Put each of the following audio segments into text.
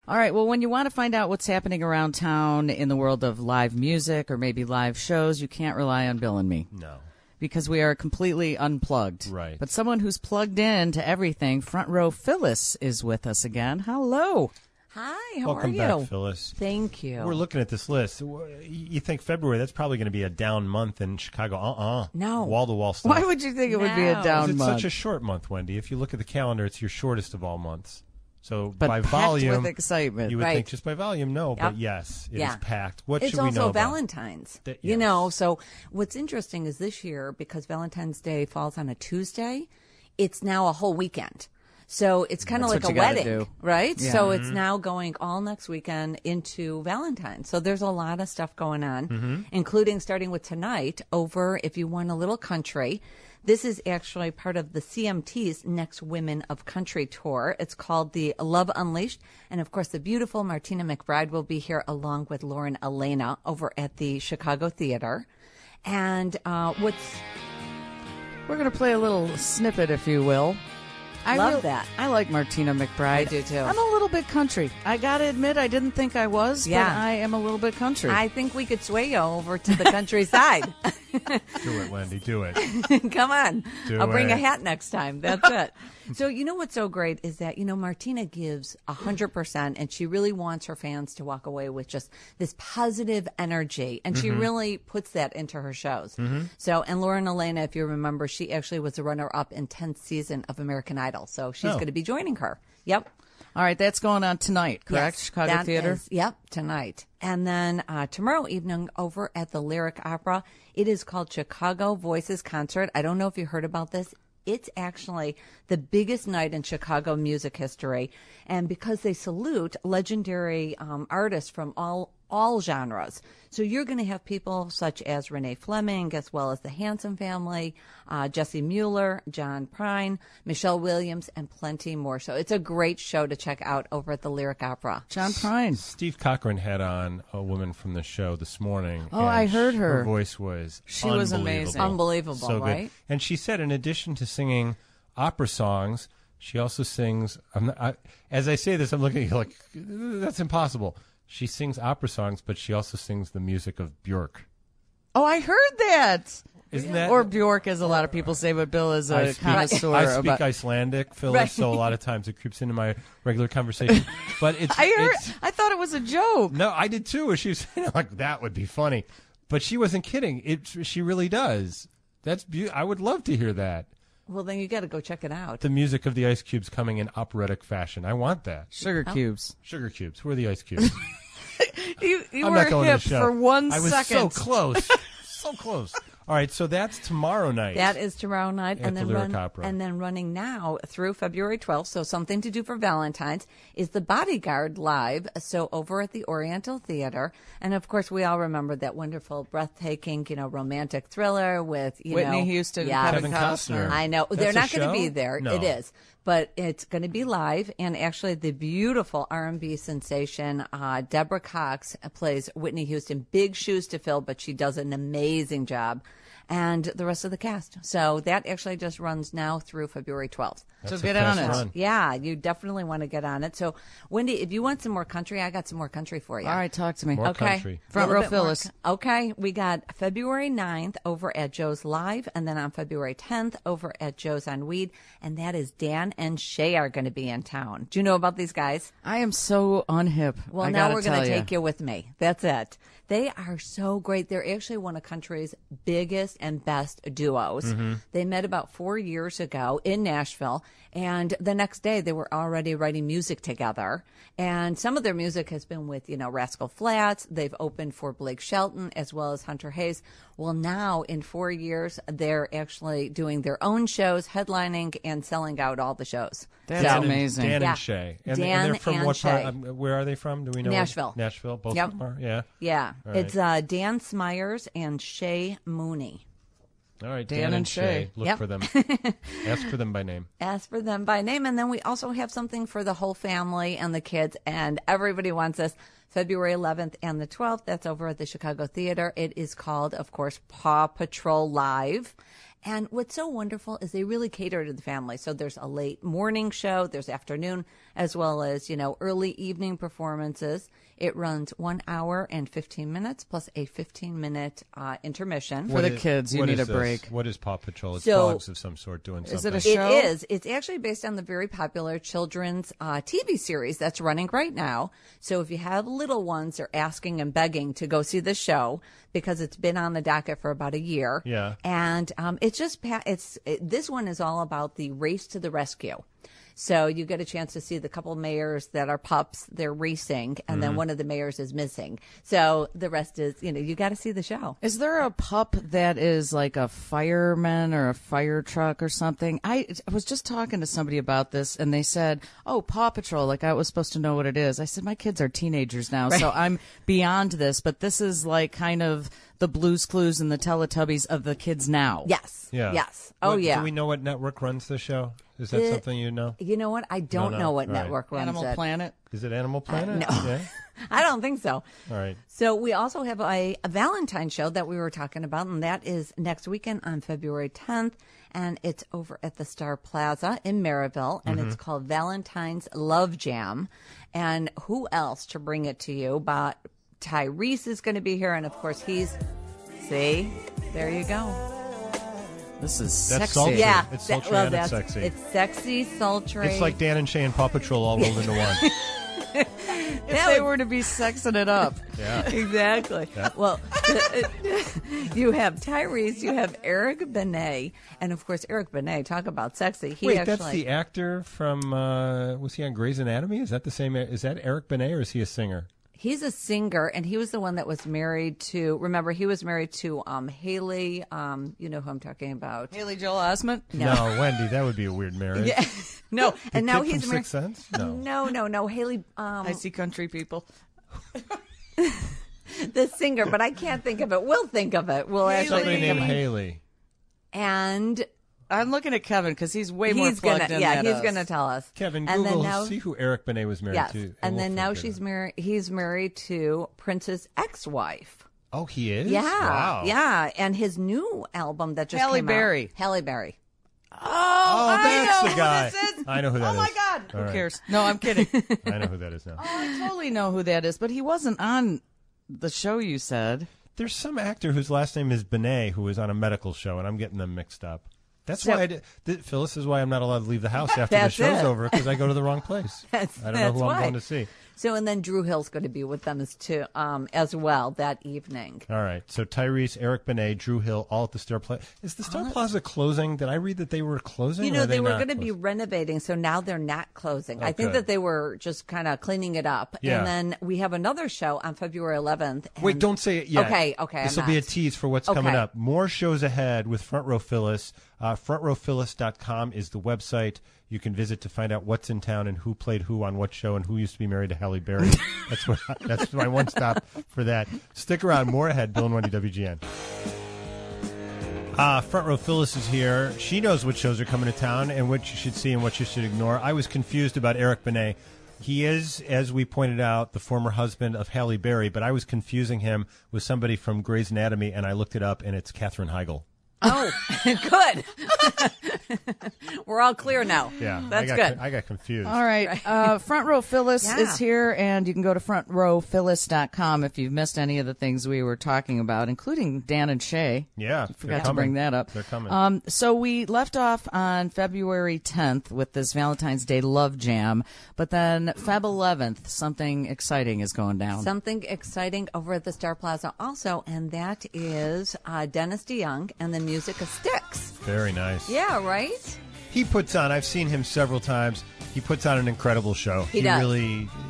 All right. Well, when you want to find out what's happening around town in the world of live music or maybe live shows, you can't rely on Bill and me. No. Because we are completely unplugged. Right. But someone who's plugged in to everything, front row Phyllis, is with us again. Hello. Hi, how Welcome are you? back, Phyllis. Thank you. We're looking at this list. You think February, that's probably going to be a down month in Chicago. No. Wall-to-wall stuff. Why would you think it would be a No. down It's month? such a short month, Wendy. If you look at the calendar, it's your shortest of all months. So But by packed volume, with excitement. you would Right. think just by volume, no. Yep. But yes, it is packed. What It's should we know also about? Valentine's. Yes. You know, so what's interesting is this year, because Valentine's Day falls on a Tuesday, it's now a whole weekend. So it's kind of That's like a what you gotta wedding, do. right? Yeah. So it's now going all next weekend into Valentine's. So there's a lot of stuff going on, including starting with tonight over If You Want a Little Country. This is actually part of the CMT's Next Women of Country tour. It's called the Love Unleashed. And of course, the beautiful Martina McBride will be here along with Lauren Elena over at the Chicago Theater. And We're going to play a little snippet, if you will. Love that. I like Martina McBride. I do, too. I'm a little bit country. I got to admit, I didn't think I was, Yeah. but I am a little bit country. I think we could sway you over to the countryside. Do it, Wendy. Do it. Come on. Do I'll bring a it. hat next time. That's it. So, you know what's so great is that, Martina gives 100%, and she really wants her fans to walk away with just this positive energy. And she really puts that into her shows. So, and Lauren Elena, if you remember, she actually was the runner-up in 10th season of American Idol. So she's going to be joining her. Yep. All right, that's going on tonight, correct? Yes, Chicago that Theater? is- yep, tonight. And then tomorrow evening over at the Lyric Opera, it is called Chicago Voices Concert. I don't know if you heard about this. It's actually the biggest night in Chicago music history. And because they salute legendary artists from all genres. So you're going to have people such as Renee Fleming, as well as the Hanson family, Jesse Mueller, John Prine, Michelle Williams, and plenty more. So it's a great show to check out over at the Lyric Opera. John Prine. Steve Cochran had on a woman from the show this morning. Oh, and I heard her. Her voice was She was unbelievable. amazing. Unbelievable, So good. right? And she said, in addition to singing opera songs, she also sings. As I say this, I'm looking at you like, that's impossible. She sings opera songs, but she also sings the music of Björk. Oh, I heard that. Isn't that? Or Bjork, as a lot of people say, but Bill is a connoisseur. I speak about... Icelandic, Phyllis, Right. so a lot of times it creeps into my regular conversation. But it's. I thought it was a joke. No, I did too. She was saying, like, that would be funny. But she wasn't kidding. She really does. That's I would love to hear that. Well, then you got to go check it out. The music of the Ice Cubes coming in operatic fashion. I want that. Sugar cubes. Sugar Cubes. Who are the Ice Cubes? You I'm were not going to hip the show. for 1 I was second. so close. So close. All right, so that's tomorrow night. That is tomorrow night, At and the then Lyric Opera. and then running now through February 12th. So something to do for Valentine's is the Bodyguard live. So over at the Oriental Theater, and of course we all remember that wonderful, breathtaking, romantic thriller with Whitney Houston, yeah, Kevin Costner. I know That's they're a not going to show? be there. No. It is. But it's going to be live, and actually the beautiful R&B sensation Deborah Cox plays Whitney Houston. Big shoes to fill, but she does an amazing job. And the rest of the cast. So that actually just runs now through February 12th. So That's get a on fast it. run. Yeah, you definitely want to get on it. So, Wendy, if you want some more country, I got some more country for you. All right, talk to me. More Okay. country. Front A row little bit more Phyllis. Okay, we got February 9th over at Joe's Live, and then on February 10th over at Joe's on Weed, and that is Dan and Shay are going to be in town. Do you know about these guys? I am so unhip. Well, I now gotta we're going to tell take you with me. That's it. They are so great. They're actually one of country's biggest and best duos. They met about 4 years ago in Nashville, and the next day they were already writing music together. And some of their music has been with, Rascal Flatts. They've opened for Blake Shelton as well as Hunter Hayes. Well, now in 4 years, they're actually doing their own shows, headlining and selling out all the shows. That's So- amazing. Dan Yeah. and Shay. And Dan they're from and what part? Shay. Where are they from? Do we know? Nashville. Nashville. Both Yep. of them are? Yeah. Yeah, All right. it's Dan Smyers and Shay Mooney. All right. Dan and Shay. Look Yep. for them. Ask for them by name. Ask for them by name. And then we also have something for the whole family and the kids, and everybody wants this. February 11th and the 12th, that's over at the Chicago Theater. It is called, of course, Paw Patrol Live. And what's so wonderful is they really cater to the family. So there's a late morning show, there's afternoon, as well as, early evening performances. It runs 1 hour and 15 minutes plus a 15-minute intermission. For the kids, you need a break. What is Paw Patrol? It's So- dogs of some sort doing something. Is it a show? It is. It's actually based on the very popular children's TV series that's running right now. So if you have little ones, they're asking and begging to go see the show because it's been on the docket for about a year. Yeah. And it's just this one is all about the race to the rescue. So you get a chance to see the couple mayors that are pups. They're racing, and then one of the mayors is missing. So the rest is, you got to see the show. Is there a pup that is like a fireman or a fire truck or something? I was just talking to somebody about this, and they said, "Oh, Paw Patrol." Like I was supposed to know what it is. I said, "My kids are teenagers now, so I'm beyond this." But this is like kind of the Blues Clues and the Teletubbies of the kids now. Yes. Yeah. Yes. Oh, yeah. Do we know what network runs the show? Is that something you know? You know what? I don't No. know what All right. network runs Animal it. Planet. Is it Animal Planet? no. Yeah. I don't think so. All right. So we also have a Valentine show that we were talking about, and that is next weekend on February 10th, and it's over at the Star Plaza in Maryville, and it's called Valentine's Love Jam. And who else to bring it to you but Tyrese is going to be here, and of course see, there you go. This is That's sexy. sultry. Yeah, It's sultry and it's that's sexy. It's sexy, sultry. It's like Dan and Shay and Paw Patrol all rolled into one. If they were to be sexing it up. Yeah. Exactly. Yeah. Well, you have Tyrese, you have Eric Benet, and of course Eric Benet. Talk about sexy. He Wait, actually, that's the actor from, was he on Grey's Anatomy? Is that the same, is that Eric Benet or is he a singer? He's a singer, and he was the one that was married to. Remember, he was married to Haley. You know who I'm talking about. Haley Joel Osment? No, Wendy, that would be a weird marriage. Yeah. No, and now Kid he's from married. Sixth Sense? No. Haley, I see country people. the singer, but I can't think of it. We'll think of it. We'll actually Somebody think of named it. Haley. And I'm looking at Kevin because he's way more he's plugged gonna, in yeah, than he's us. gonna tell us. Kevin, And Google, then now, see who Eric Benet was married yes, to. and we'll then now figure it she's out. married. He's married to Prince's ex-wife. Oh, he is? Yeah, Wow. yeah, and his new album that just Halle came Berry. out. Halle Berry. Oh, Oh, I that's know the guy. who this is. I know who that Oh is. my God! All Who right. cares? No, I'm kidding. I know who that is now. Oh, I totally know who that is, but he wasn't on the show you said. There's some actor whose last name is Benet who was on a medical show, and I'm getting them mixed up. That's So- why Phyllis is why I'm not allowed to leave the house after the That's show's it. over because I go to the wrong place. I don't know who that's I'm why. going to see. So, and then Drew Hill's going to be with them as well that evening. All right. So Tyrese, Eric Benet, Drew Hill, all at the Star Plaza. Is the Star Plaza closing? Did I read that they were closing? You or know, are they were not going to be closing? renovating, so now they're not closing. I think Okay. that they were just kind of cleaning it up. Yeah. And then we have another show on February 11th. Wait, and- don't say it yet. Okay, This I'm will be a not. tease for what's Okay. coming up. More shows ahead with Front Row Phyllis. FrontRowPhyllis.com is the website. You can visit to find out what's in town and who played who on what show and who used to be married to Halle Berry. That's my one stop for that. Stick around. More ahead. Bill and Wendy, WGN. Front Row Phyllis is here. She knows what shows are coming to town and what you should see and what you should ignore. I was confused about Eric Benet. He is, as we pointed out, the former husband of Halle Berry, but I was confusing him with somebody from Grey's Anatomy, and I looked it up, and it's Katherine Heigl. Oh, good. We're all clear now. Yeah, That's good. I got confused. All right. Front Row Phyllis Yeah. is here, and you can go to frontrowphyllis.com if you've missed any of the things we were talking about, including Dan and Shay. Yeah, Forgot to bring that up. They're coming. So we left off on February 10th with this Valentine's Day Love Jam, but then Feb 11th, something exciting is going down. Something exciting over at the Star Plaza also, and that is Dennis DeYoung and the music of Styx. Very nice. Yeah, right? He puts on, I've seen him several times, he puts on an incredible show. He does.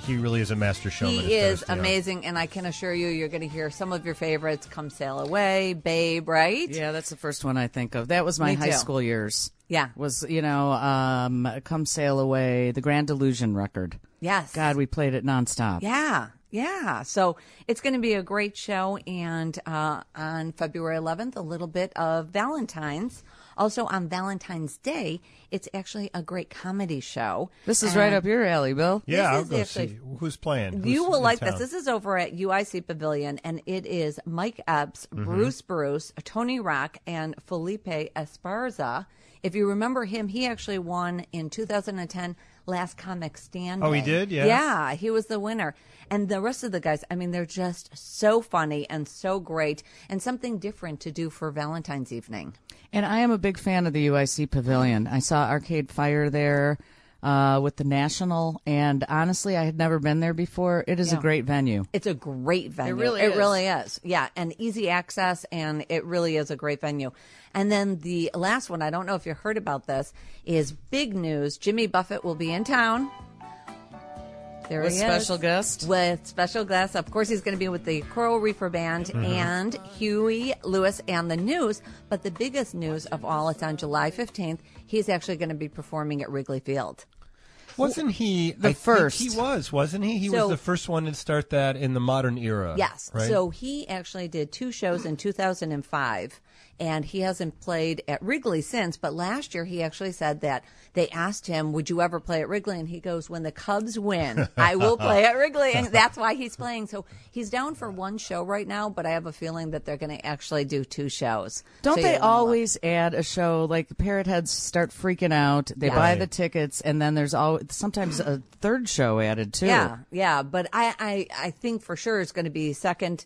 He really is a master showman. He is Dennis DeYoung. amazing, and I can assure you, you're going to hear some of your favorites, Come Sail Away, Babe, right? Yeah, that's the first one I think of. That was my Me high too. school years. Yeah. Was, Come Sail Away, the Grand Illusion record. Yes. God, we played it nonstop. Yeah. Yeah, so it's going to be a great show. And on February 11th, a little bit of Valentine's. Also on Valentine's Day, it's actually a great comedy show. This is right up your alley, Bill. Yeah, I'll This is go actually- see who's playing. You Who's will in like town? this. This is over at UIC Pavilion, and it is Mike Epps, Bruce, Tony Rock, and Felipe Esparza. If you remember him, he actually won in 2010 Last Comic Standing. Oh, he did? Yeah. Yeah, he was the winner. And the rest of the guys, I mean, they're just so funny and so great, and something different to do for Valentine's evening. And I am a big fan of the UIC Pavilion. I saw Arcade Fire there with the National, and honestly, I had never been there before. It is a great venue. It's a great venue. really It is. really is. Yeah, and easy access, and it really is a great venue. And then the last one, I don't know if you heard about this, is big news. Jimmy Buffett will be in town. There With he special is. guest? With special guests. Of course, he's going to be with the Coral Reefer Band and Huey Lewis and the News. But the biggest news of all, it's on July 15th. He's actually going to be performing at Wrigley Field. Wasn't he The I think first? he was, wasn't he? He So- was the first one to start that in the modern era. Yes. Right? So he actually did 2 shows in 2005, and he hasn't played at Wrigley since. But last year, he actually said that they asked him, would you ever play at Wrigley? And he goes, when the Cubs win, I will play at Wrigley. And that's why he's playing. So he's down for 1 show right now, but I have a feeling that they're going to actually do 2 shows. Don't So they you wanna look. always add a show? Like the Parrot Heads start freaking out. They Yeah. buy Right. the tickets, and then there's sometimes a third show added too. Yeah. But I think for sure it's going to be second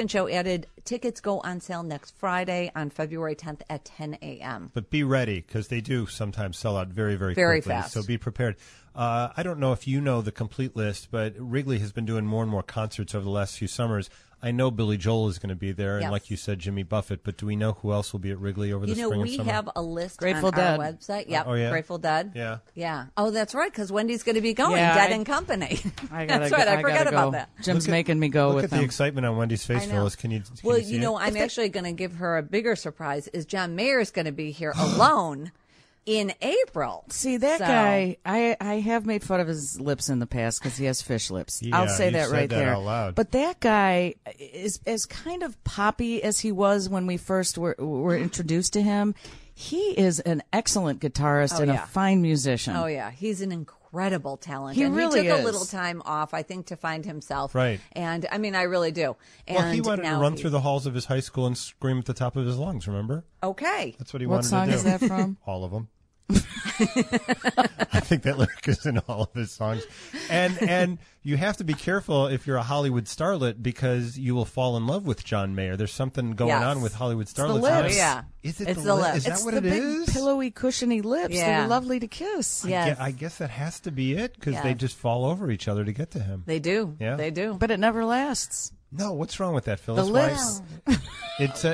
show added. Tickets go on sale next Friday on February 10th at 10 a.m. But be ready, because they do sometimes sell out very, very Very quickly. fast. So be prepared. I don't know if you know the complete list, but Wrigley has been doing more and more concerts over the last few summers. I know Billy Joel is going to be there, and Yes. like you said, Jimmy Buffett. But do we know who else will be at Wrigley over the spring and We summer? have a list Grateful on Dead. our website. Yep, Oh, yeah? Grateful Dead. Yeah. Yeah. Oh, that's right, because Wendy's going to be going, Yeah, Dead I- and Company. I gotta That's right, go, I forgot gotta about go. that. Jim's Look at- making me go Look with at the him. excitement on Wendy's face, I know. Phyllis. Can you Well, see you know, it? I'm actually going to give her a bigger surprise. Is John Mayer's going to be here alone in April? See, that So- guy, I have made fun of his lips in the past because he has fish lips. Yeah, I'll say you that said right that there. out loud. But that guy is as kind of poppy as he was when we first were introduced to him. He is an excellent guitarist and yeah. a fine musician. Oh, yeah. He's an incredible talent. He and really he took is. a little time off, I think, to find himself. Right. And, I mean, I really do. And Well, he wanted to now run through the halls of his high school and scream at the top of his lungs, remember? Okay. That's what he What wanted song to do. is that from? All of them. I think that lyric is in all of his songs. And you have to be careful if you're a Hollywood starlet, because you will fall in love with John Mayer. There's something going Yes. on with Hollywood starlets. lips. Oh, yeah. Is it It's the the lips? lips. Is that It's what the it big is? pillowy, cushiony lips. Yeah. They're lovely to kiss. Yes. I guess that has to be it, because they Yes. just fall over each other to get to him. They do. Yeah. They do. But it never lasts. No, what's wrong with that, Phyllis? The Why- lips. It's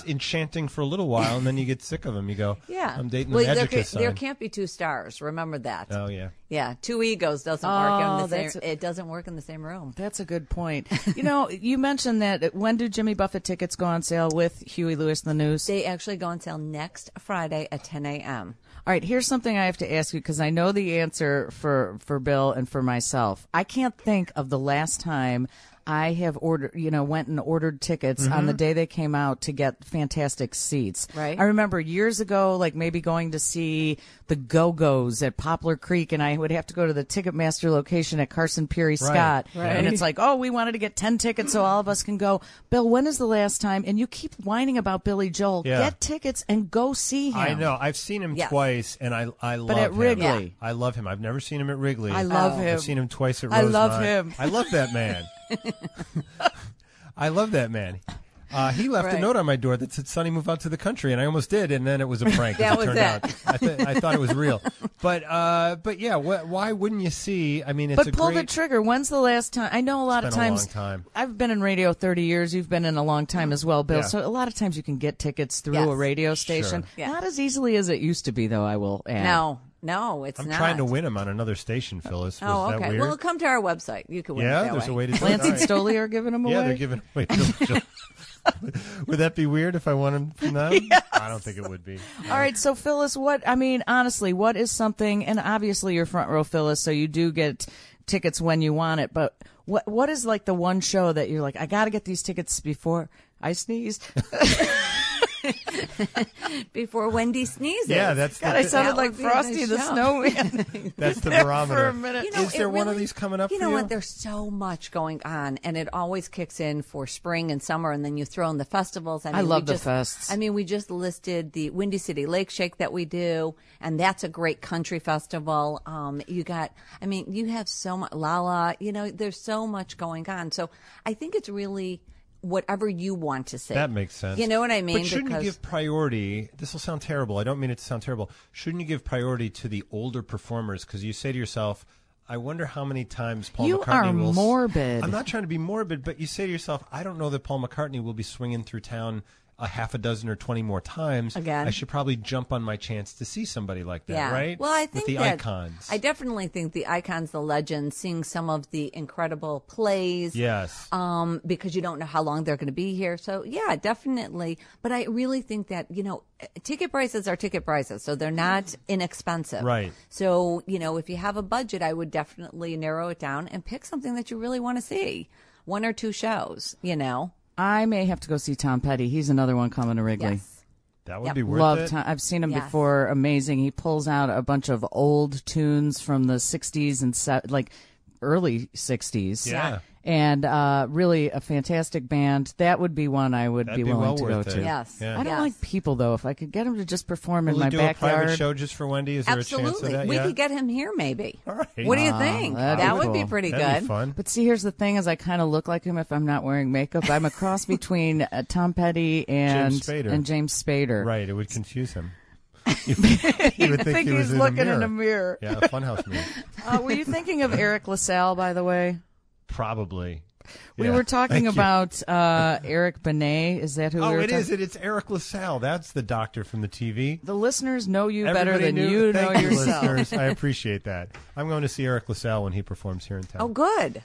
enchanting for a little while, and then you get sick of them. You go, Yeah. I'm dating well, the there, Magicus there sign. can't be 2 stars. Remember that. Oh, yeah. Yeah, 2 egos doesn't work Oh, in the that's same. It doesn't work in the same room. That's a good point. You know, you mentioned that. When do Jimmy Buffett tickets go on sale with Huey Lewis and the News? They actually go on sale next Friday at 10 a.m. All right, here's something I have to ask you because I know the answer for Bill and for myself. I can't think of the last time I have went and ordered tickets on the day they came out to get fantastic seats. Right. I remember years ago, like maybe going to see the Go-Go's at Poplar Creek, and I would have to go to the Ticketmaster location at Carson Peary Scott. Right. And it's like, oh, we wanted to get 10 tickets so all of us can go. Bill, when is the last time? And you keep whining about Billy Joel. Yeah. Get tickets and go see him. I know. I've seen him Yes. twice, and I love at him. Wrigley. Yeah. I love him. I've never seen him at Wrigley. I love him. I've seen him twice at I Rosemont. love him. I love that man. I love that man. He left a Right. note on my door that said, "Sonny, move out to the country," and I almost did, and then it was a prank. That as was turned it. out. I thought it was real, but yeah, why wouldn't you see? I mean, it's But a pull great. the trigger. When's the last time? I know a lot It's of been a times. long time. I've been in radio 30 years. You've been in a long time as well, Bill. Yeah. So a lot of times you can get tickets through Yes. a radio station. Sure. Yeah. Not as easily as it used to be, though, I will add. No, it's I'm not. trying to win him on another station, Phyllis. Was Oh, that okay. weird? Well, come to our website. You can win it yeah, that there's way. a way to do Lance it. and Stoley are giving them away? Yeah, they're giving away. Would that be weird if I won him from them? I don't think it would be. All right, so Phyllis, honestly, what is something, and obviously you're front row Phyllis, so you do get tickets when you want it. But what is like the one show that you're like, I got to get these tickets before I sneeze? Before Wendy sneezes. Yeah, that's God, I sounded like Frosty the Snowman. That's the barometer. For a minute. Is there one of these coming up for you? You know what? There's so much going on, and it always kicks in for spring and summer, and then you throw in the festivals. I love the fests. I mean, we just listed the Windy City Lake Shake that we do, and that's a great country festival. You have so much, Lala, there's so much going on. So I think it's really whatever you want to see. That makes sense. You know what I mean? But shouldn't you give priority? This will sound terrible. I don't mean it to sound terrible. Shouldn't you give priority to the older performers? Because you say to yourself, I wonder how many times Paul McCartney will... You are morbid. I'm not trying to be morbid, but you say to yourself, I don't know that Paul McCartney will be swinging through town a half a dozen or 20 more times. Again. I should probably jump on my chance to see somebody like that, right? Well, I think with the icons. I definitely think the icons, the legends, seeing some of the incredible plays. Yes. Because you don't know how long they're going to be here. So, yeah, definitely. But I really think that, ticket prices are ticket prices, so they're not inexpensive. Right. So, if you have a budget, I would definitely narrow it down and pick something that you really want to see. 1 or 2 shows, I may have to go see Tom Petty. He's another one coming to Wrigley. Yes. That would be worth it. Tom. I've seen him Yes. before. Amazing. He pulls out a bunch of old tunes from the 60s and early 60s. Yeah. And really a fantastic band. That would be one I would be willing well to go worth it. to. Yes. Yeah. I don't like people, though. If I could get him to just perform in Will my you do backyard. a private show just for Wendy? Is there a chance of Absolutely. that? We Yeah? could get him here, maybe. All right. What do you think? that'd be That would be cool. pretty That'd good. be fun. But see, here's the thing: is I kind of look like him if I'm not wearing makeup. I'm a cross between Tom Petty and James Spader. Right. It would confuse him. You would think he was he's looking in a mirror. Yeah, a funhouse mirror. Were you thinking of Eric LaSalle, by the way? Probably. We Yeah. were talking Thank you. about Eric Benet. Is that who we Oh, were it talking? is. It's Eric LaSalle. That's the doctor from the TV. The listeners know you better Everybody than knew. you know Thank you, yourself. listeners. I appreciate that. I'm going to see Eric LaSalle when he performs here in town. Oh, good.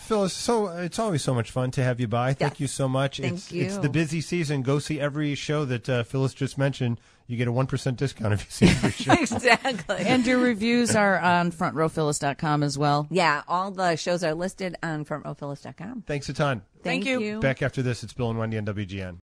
Phyllis, so it's always so much fun to have you by. Thank you so much. Thank It's you. the busy season. Go see every show that Phyllis just mentioned. You get a 1% discount if you see every show. Exactly. And your reviews are on frontrowphyllis.com as well. Yeah, all the shows are listed on frontrowphyllis.com. Thanks a ton. Thank you. Back after this, it's Bill and Wendy on WGN.